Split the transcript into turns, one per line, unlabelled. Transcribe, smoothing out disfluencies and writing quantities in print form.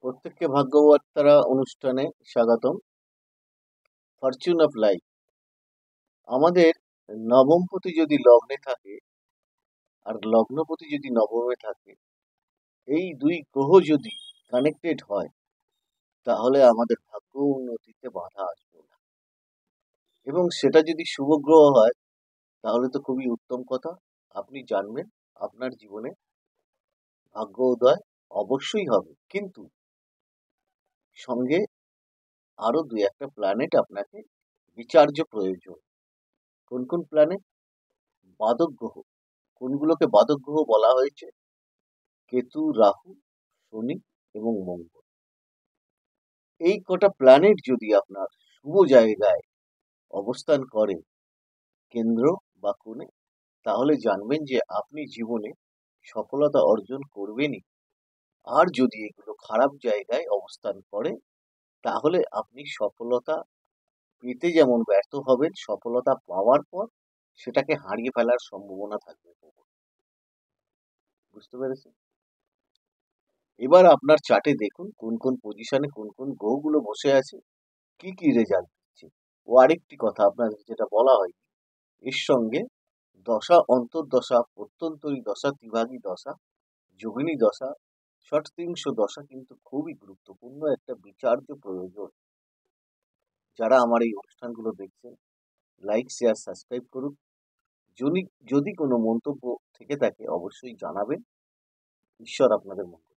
প্রত্যেককে ভাগ্যবার্তারা অনুষ্ঠানে স্বাগতম। Fortune of life. আমাদের নবমপতি যদি লগ্নে থাকে আর লগ্নপতি যদি নবমে থাকে, এই দুই গ্রহ যদি কানেক্টেড হয়, তাহলে আমাদের ভাগ্য উন্নতিতে বাধা আসবে না। এবং সেটা যদি শুভ গ্রহ হয়, তাহলে তো খুবই উত্তম কথা। আপনি জানবেন আপনার জীবনে ভাগ্য উদয় অবশ্যই হবে, কিন্তু সঙ্গে আরো দুই একটা প্ল্যানেট আপনাকে বিচার্য প্রয়োজন। কোন কোন প্ল্যানেট? বাদক গ্রহ। কোনগুলোকে বাদক গ্রহ বলা হয়েছে? কেতু, রাহু, শনি এবং মঙ্গল। এই কটা প্ল্যানেট যদি আপনার শুভ জায়গায় অবস্থান করে, কেন্দ্র বা কোণে, তাহলে জানবেন যে আপনি জীবনে সফলতা অর্জন করবেনই। আর যদি এগুলো খারাপ জায়গায় অবস্থান করে, তাহলে আপনি সফলতা পেতে যেমন ব্যর্থ হবেন, সফলতা পাওয়ার পর সেটাকে হারিয়ে ফেলার সম্ভাবনা থাকবে। বুঝতে পেরেছেন? এবার আপনার চার্টে দেখুন কোন কোন পজিশনে কোন কোন গ্রহগুলো বসে আছে, কি কি রেজাল্ট দিচ্ছে। ও আরেকটি কথা আপনাদের যেটা বলা হয়, এর সঙ্গে দশা, অন্তর্দশা, প্রত্যন্তরী দশা, ত্রিভাগী দশা, যোগিনী দশা, ষটত্রিংশ দশা কিন্তু খুবই গুরুত্বপূর্ণ একটা বিচার্য প্রয়োজন। যারা আমার এই অনুষ্ঠানগুলো দেখছেন, লাইক, শেয়ার, সাবস্ক্রাইব করুন। যদি যদি কোনো মন্তব্য থেকে থাকে অবশ্যই জানাবেন। ঈশ্বর আপনাদের মঙ্গল